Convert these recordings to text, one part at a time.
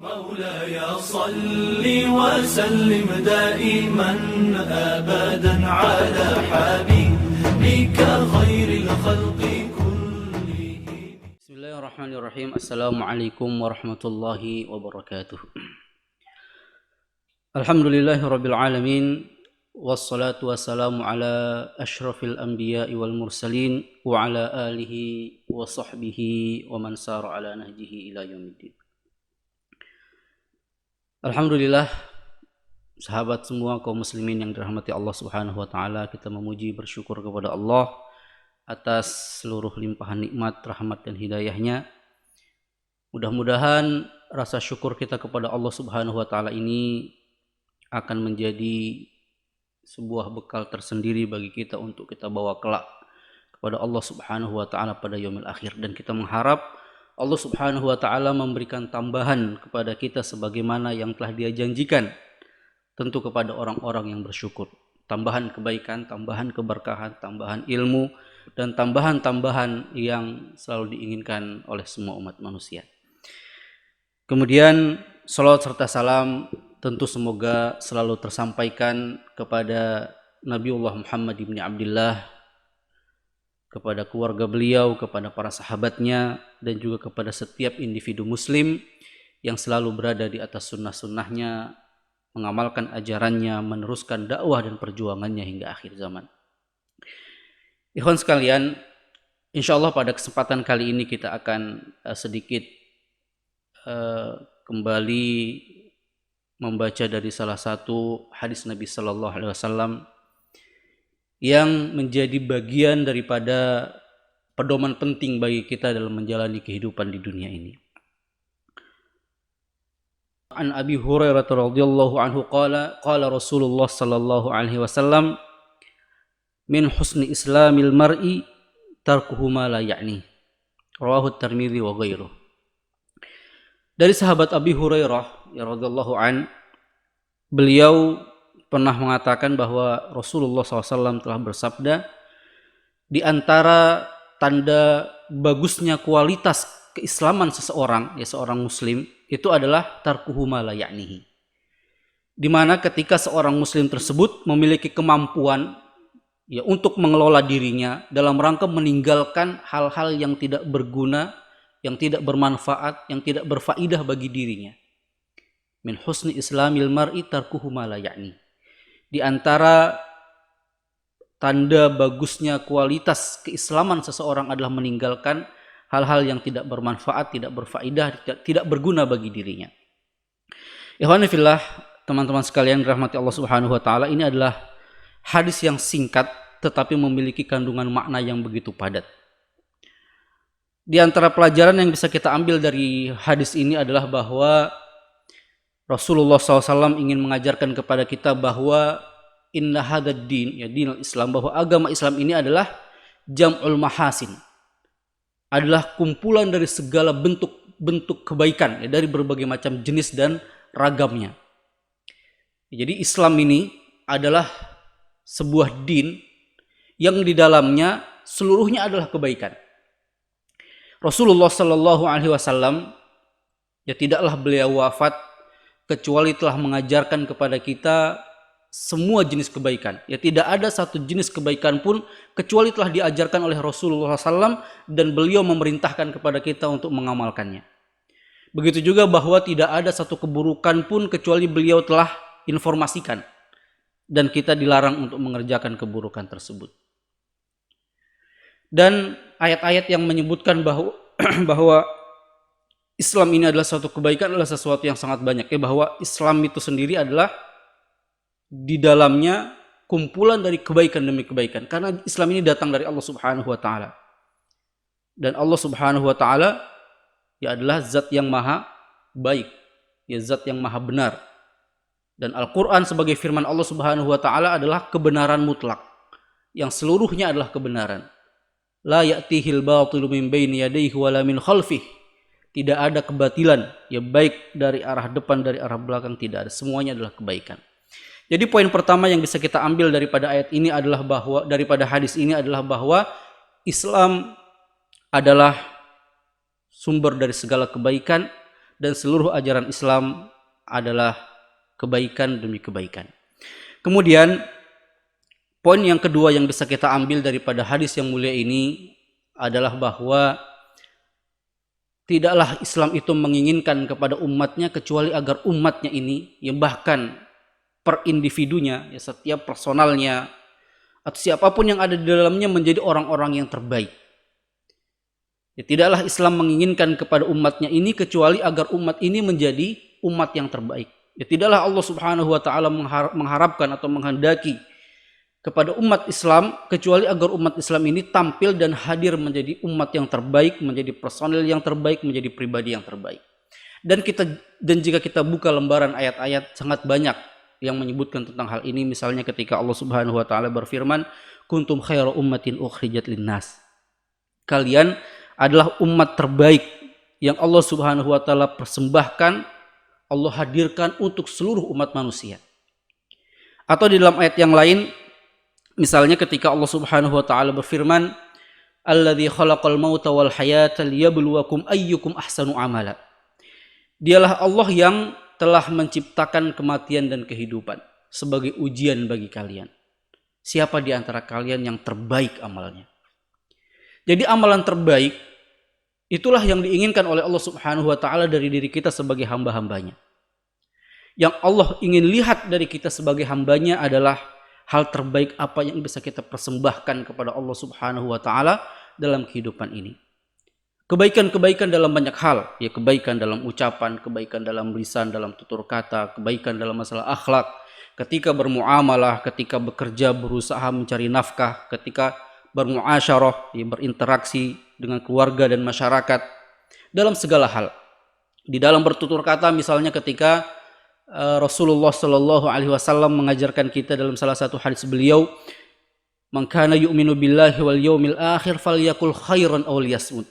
مولاي صل وسلم دائما أبدا على حبيبك خير الخلق كلهم. بسم الله الرحمن الرحيم. السلام عليكم ورحمة الله وبركاته. الحمد لله رب العالمين والصلاة والسلام على أشرف الأنبياء والمرسلين وعلى آله وصحبه ومن سار على نهجه إلى يوم الدين. Alhamdulillah, sahabat semua kaum muslimin yang dirahmati Allah Subhanahu wa taala, kita memuji bersyukur kepada Allah atas seluruh limpahan nikmat, rahmat dan hidayahnya. Mudah-mudahan rasa syukur kita kepada Allah Subhanahu wa taala ini akan menjadi sebuah bekal tersendiri bagi kita untuk kita bawa kelak kepada Allah Subhanahu wa taala pada yaumil akhir, dan kita mengharap Allah Subhanahu wa taala memberikan tambahan kepada kita sebagaimana yang telah Dia janjikan, tentu kepada orang-orang yang bersyukur. Tambahan kebaikan, tambahan keberkahan, tambahan ilmu, dan tambahan-tambahan yang selalu diinginkan oleh semua umat manusia. Kemudian salawat serta salam tentu semoga selalu tersampaikan kepada Nabiullah Muhammad ibn Abdullah, kepada keluarga beliau, kepada para sahabatnya, dan juga kepada setiap individu muslim yang selalu berada di atas sunnah-sunnahnya, mengamalkan ajarannya, meneruskan dakwah dan perjuangannya hingga akhir zaman. Ikhwan sekalian, insyaallah pada kesempatan kali ini kita akan sedikit kembali membaca dari salah satu hadis Nabi Sallallahu Alaihi Wasallam yang menjadi bagian daripada pedoman penting bagi kita dalam menjalani kehidupan di dunia ini. An Abi Hurairah radhiyallahu anhu qala Rasulullah sallallahu alaihi wasallam, min husni islamil mar'i tarkuhu ma la ya'ni. Rawahu Tirmidzi wa ghairuh. Dari sahabat Abi Hurairah radhiyallahu an, beliau pernah mengatakan bahwa Rasulullah SAW telah bersabda, di antara tanda bagusnya kualitas keislaman seseorang, ya seorang muslim, itu adalah tarkuhu ma la ya'nihi. Di mana ketika seorang muslim tersebut memiliki kemampuan ya untuk mengelola dirinya dalam rangka meninggalkan hal-hal yang tidak berguna, yang tidak bermanfaat, yang tidak berfaedah bagi dirinya. Min husni islamil mar'i tarkuhu ma la ya'ni. Di antara tanda bagusnya kualitas keislaman seseorang adalah meninggalkan hal-hal yang tidak bermanfaat, tidak berfaedah, tidak berguna bagi dirinya. Ikhwani fillah, teman-teman sekalian dirahmati Allah Subhanahu wa taala, ini adalah hadis yang singkat tetapi memiliki kandungan makna yang begitu padat. Di antara pelajaran yang bisa kita ambil dari hadis ini adalah bahwa Rasulullah SAW ingin mengajarkan kepada kita bahwa inna hadad din, ya dinul Islam, bahwa agama Islam ini adalah jam'ul mahasin, adalah kumpulan dari segala bentuk kebaikan, ya, dari berbagai macam jenis dan ragamnya. Jadi Islam ini adalah sebuah din yang di dalamnya seluruhnya adalah kebaikan. Rasulullah SAW ya tidaklah beliau wafat kecuali telah mengajarkan kepada kita semua jenis kebaikan. Ya tidak ada satu jenis kebaikan pun kecuali telah diajarkan oleh Rasulullah SAW dan beliau memerintahkan kepada kita untuk mengamalkannya. Begitu juga bahwa tidak ada satu keburukan pun kecuali beliau telah informasikan dan kita dilarang untuk mengerjakan keburukan tersebut. Dan ayat-ayat yang menyebutkan bahwa Islam ini adalah suatu kebaikan adalah sesuatu yang sangat banyak, ya, bahwa Islam itu sendiri adalah di dalamnya kumpulan dari kebaikan demi kebaikan, karena Islam ini datang dari Allah Subhanahu wa taala. Dan Allah Subhanahu wa taala ya adalah zat yang maha baik, ya zat yang maha benar. Dan Al-Qur'an sebagai firman Allah Subhanahu wa taala adalah kebenaran mutlak, yang seluruhnya adalah kebenaran. La ya'tihil batilu min baini yadayhi wala min khalfihi. Tidak ada kebatilan, ya baik dari arah depan, dari arah belakang, tidak ada. Semuanya adalah kebaikan. Jadi poin pertama yang bisa kita ambil daripada ayat ini adalah bahwa, daripada hadis ini adalah bahwa Islam adalah sumber dari segala kebaikan dan seluruh ajaran Islam adalah kebaikan demi kebaikan. Kemudian poin yang kedua yang bisa kita ambil daripada hadis yang mulia ini adalah bahwa tidaklah Islam itu menginginkan kepada umatnya kecuali agar umatnya ini, yang bahkan per individunya, ya setiap personalnya atau siapapun yang ada di dalamnya menjadi orang-orang yang terbaik. Ya, tidaklah Islam menginginkan kepada umatnya ini kecuali agar umat ini menjadi umat yang terbaik. Ya, tidaklah Allah Subhanahu wa taala mengharapkan atau menghendaki kepada umat Islam kecuali agar umat Islam ini tampil dan hadir menjadi umat yang terbaik, menjadi personil yang terbaik, menjadi pribadi yang terbaik. Dan jika kita buka lembaran ayat-ayat, sangat banyak yang menyebutkan tentang hal ini. Misalnya ketika Allah Subhanahu wa taala berfirman, kuntum khairu ummatin ukhrijat linnas. Kalian adalah umat terbaik yang Allah Subhanahu wa taala persembahkan, Allah hadirkan untuk seluruh umat manusia. Atau di dalam ayat yang lain, misalnya ketika Allah Subhanahu wa taala berfirman, alladzi khalaqal mauta wal hayata liyabluwakum ayyukum ahsanu amala. Dialah Allah yang telah menciptakan kematian dan kehidupan sebagai ujian bagi kalian. Siapa di antara kalian yang terbaik amalnya? Jadi amalan terbaik itulah yang diinginkan oleh Allah Subhanahu wa taala dari diri kita sebagai hamba-hambanya. Yang Allah ingin lihat dari kita sebagai hambanya adalah hal terbaik apa yang bisa kita persembahkan kepada Allah Subhanahu wa taala dalam kehidupan ini. Kebaikan-kebaikan dalam banyak hal, ya kebaikan dalam ucapan, kebaikan dalam lisan, dalam tutur kata, kebaikan dalam masalah akhlak, ketika bermuamalah, ketika bekerja, berusaha mencari nafkah, ketika bermuasyarah, ya berinteraksi dengan keluarga dan masyarakat, dalam segala hal. Di dalam bertutur kata, misalnya ketika Rasulullah Shallallahu Alaihi Wasallam mengajarkan kita dalam salah satu hadis beliau, "Man kana yu'minu billahi wal yawmil akhir falyakul khairan aw liyasmut."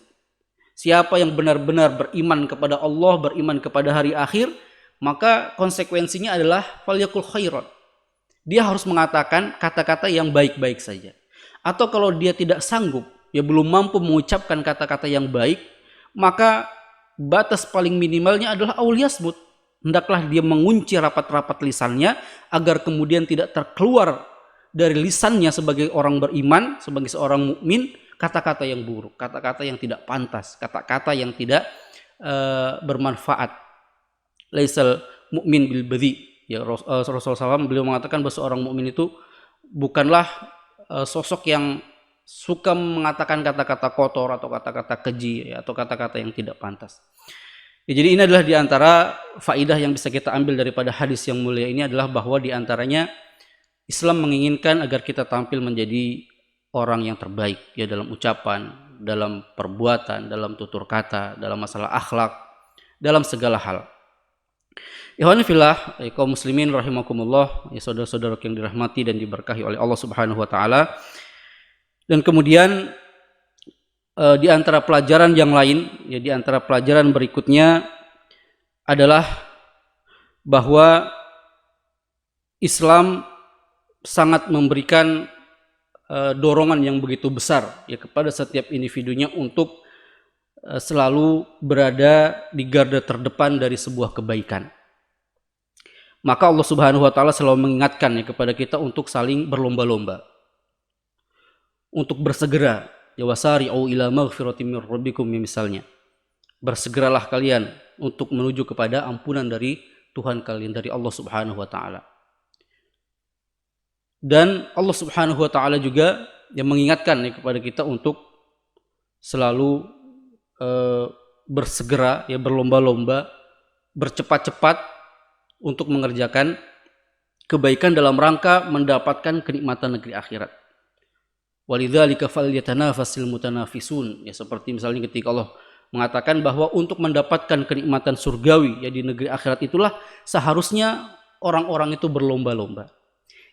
Siapa yang benar-benar beriman kepada Allah, beriman kepada hari akhir, maka konsekuensinya adalah falyakul khairan. Dia harus mengatakan kata-kata yang baik-baik saja. Atau kalau dia tidak sanggup, ya belum mampu mengucapkan kata-kata yang baik, maka batas paling minimalnya adalah aw liyasmut. Hendaklah dia mengunci rapat-rapat lisannya agar kemudian tidak terkeluar dari lisannya sebagai orang beriman, sebagai seorang mukmin, kata-kata yang buruk, kata-kata yang tidak pantas, kata-kata yang tidak bermanfaat. Laisal mukmin bil badhi. Ya, Rasulullah SAW beliau mengatakan bahwa seorang mukmin itu bukanlah sosok yang suka mengatakan kata-kata kotor atau kata-kata keji, ya, atau kata-kata yang tidak pantas. Ya, jadi ini adalah diantara faidah yang bisa kita ambil daripada hadis yang mulia ini adalah bahwa diantaranya Islam menginginkan agar kita tampil menjadi orang yang terbaik, ya dalam ucapan, dalam perbuatan, dalam tutur kata, dalam masalah akhlak, dalam segala hal. Ikhwani fillah, kaum muslimin rahimakumullah, ya saudara-saudara yang dirahmati dan diberkahi oleh Allah Subhanahu wa taala. Dan kemudian di antara pelajaran yang lain, ya di antara pelajaran berikutnya adalah bahwa Islam sangat memberikan dorongan yang begitu besar, ya kepada setiap individunya untuk selalu berada di garda terdepan dari sebuah kebaikan. Maka Allah Subhanahu wa taala selalu mengingatkan, ya, kepada kita untuk saling berlomba-lomba, untuk bersegera. Ya wasari'u ila maghfiratin min rabbikum, misalnya. Bersegeralah kalian untuk menuju kepada ampunan dari Tuhan kalian, dari Allah Subhanahu wa taala. Dan Allah Subhanahu wa taala juga yang mengingatkan, ya, kepada kita untuk selalu bersegera, ya berlomba-lomba, bercepat-cepat untuk mengerjakan kebaikan dalam rangka mendapatkan kenikmatan negeri akhirat. Walidzalika falyatanafasil mutanafisun, ya seperti misalnya ketika Allah mengatakan bahwa untuk mendapatkan kenikmatan surgawi, ya di negeri akhirat itulah seharusnya orang-orang itu berlomba-lomba.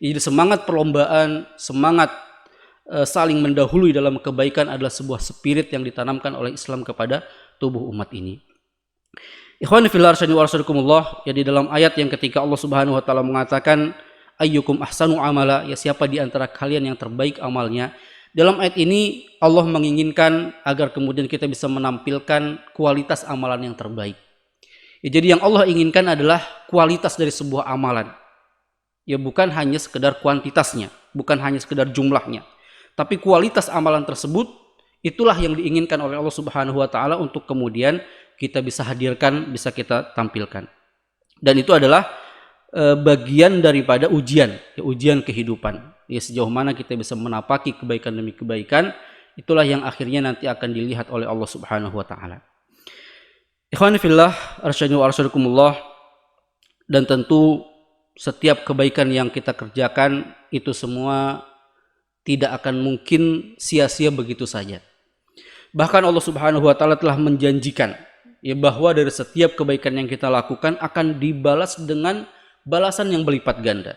Jadi semangat perlombaan, semangat saling mendahului dalam kebaikan adalah sebuah spirit yang ditanamkan oleh Islam kepada tubuh umat ini. Ikhwani fillah arsyani wa arsyadakumullah, ya di dalam ayat yang ketika Allah Subhanahu wa taala mengatakan ayyukum ahsanu amala, ya siapa di antara kalian yang terbaik amalnya. Dalam ayat ini Allah menginginkan agar kemudian kita bisa menampilkan kualitas amalan yang terbaik. Ya, jadi yang Allah inginkan adalah kualitas dari sebuah amalan. Ya, bukan hanya sekedar kuantitasnya, bukan hanya sekedar jumlahnya. Tapi kualitas amalan tersebut itulah yang diinginkan oleh Allah Subhanahu wa taala untuk kemudian kita bisa hadirkan, bisa kita tampilkan. Dan itu adalah bagian daripada ujian, ya, ujian kehidupan. Ya, sejauh mana kita bisa menapaki kebaikan demi kebaikan, itulah yang akhirnya nanti akan dilihat oleh Allah Subhanahu wa taala. Ikhwani fillah, arsyadni wa arsyadukumullah, dan tentu setiap kebaikan yang kita kerjakan itu semua tidak akan mungkin sia-sia begitu saja. Bahkan Allah Subhanahu wa taala telah menjanjikan ya bahwa dari setiap kebaikan yang kita lakukan akan dibalas dengan balasan yang berlipat ganda.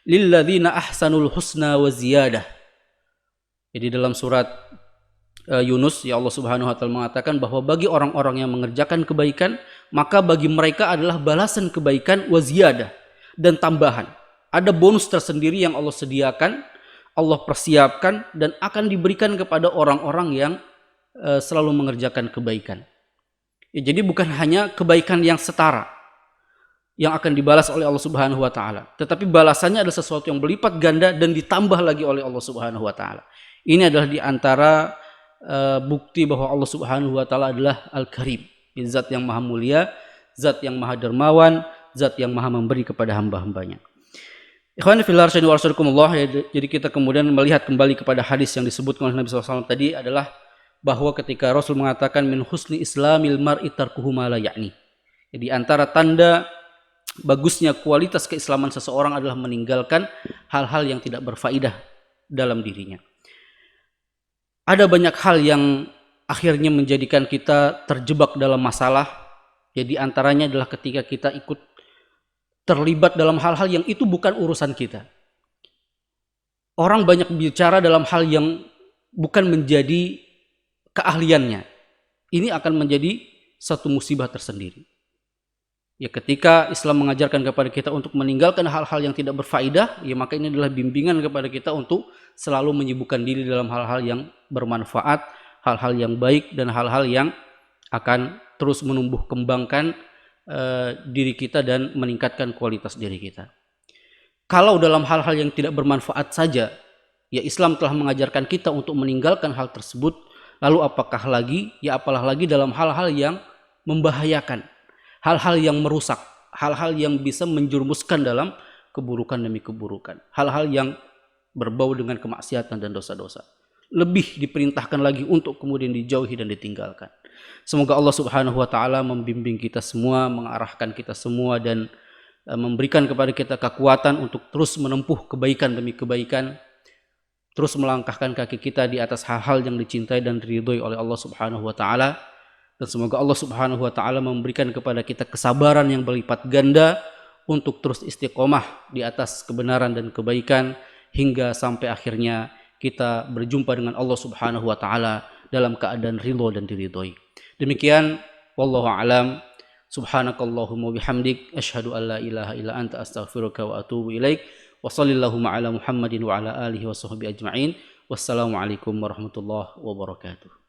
Lilladzina ahsanul husna wa ziyadah. Jadi dalam surat Yunus, ya Allah Subhanahu wa taala mengatakan bahwa bagi orang-orang yang mengerjakan kebaikan, maka bagi mereka adalah balasan kebaikan wa ziyadah, dan tambahan. Ada bonus tersendiri yang Allah sediakan, Allah persiapkan, dan akan diberikan kepada orang-orang yang selalu mengerjakan kebaikan. Ya, jadi bukan hanya kebaikan yang setara yang akan dibalas oleh Allah Subhanahu wa taala, tetapi balasannya adalah sesuatu yang berlipat ganda dan ditambah lagi oleh Allah Subhanahu wa taala. Ini adalah di antara bukti bahwa Allah Subhanahu wa taala adalah Al-Karim, zat yang maha mulia, zat yang maha dermawan, zat yang maha memberi kepada hamba-hambanya. Ikhwani fillah arsyadni wa arsyadukumullah, jadi kita kemudian melihat kembali kepada hadis yang disebutkan oleh Nabi SAW tadi adalah bahwa ketika Rasul mengatakan min husni islamil mar'i tarkuhu ma la ya'ni. Jadi antara tanda bagusnya kualitas keislaman seseorang adalah meninggalkan hal-hal yang tidak berfaedah dalam dirinya. Ada banyak hal yang akhirnya menjadikan kita terjebak dalam masalah. Jadi antaranya adalah ketika kita ikut terlibat dalam hal-hal yang itu bukan urusan kita. Orang banyak bicara dalam hal yang bukan menjadi keahliannya. Ini akan menjadi satu musibah tersendiri. Ya, ketika Islam mengajarkan kepada kita untuk meninggalkan hal-hal yang tidak berfaedah, ya maka ini adalah bimbingan kepada kita untuk selalu menyibukkan diri dalam hal-hal yang bermanfaat, hal-hal yang baik, dan hal-hal yang akan terus menumbuh kembangkan diri kita dan meningkatkan kualitas diri kita. Kalau dalam hal-hal yang tidak bermanfaat saja, ya Islam telah mengajarkan kita untuk meninggalkan hal tersebut, lalu apakah lagi, ya apalah lagi dalam hal-hal yang membahayakan, hal-hal yang merusak, hal-hal yang bisa menjerumuskan dalam keburukan demi keburukan, hal-hal yang berbau dengan kemaksiatan dan dosa-dosa. Lebih diperintahkan lagi untuk kemudian dijauhi dan ditinggalkan. Semoga Allah Subhanahu wa taala membimbing kita semua, mengarahkan kita semua, dan memberikan kepada kita kekuatan untuk terus menempuh kebaikan demi kebaikan, terus melangkahkan kaki kita di atas hal-hal yang dicintai dan diridhoi oleh Allah Subhanahu wa taala. Dan semoga Allah Subhanahu wa taala memberikan kepada kita kesabaran yang berlipat ganda untuk terus istiqomah di atas kebenaran dan kebaikan hingga sampai akhirnya kita berjumpa dengan Allah Subhanahu wa taala dalam keadaan ridho dan diridhoi. Demikian, wallahu a'lam. Subhanakallahumma bihamdik asyhadu an la ilaha illa anta astaghfiruka wa atubu ilaik. Wa sallallahu ala Muhammadin wa ala alihi wa sahbihi ajma'in. Wassalamualaikum warahmatullahi wabarakatuh.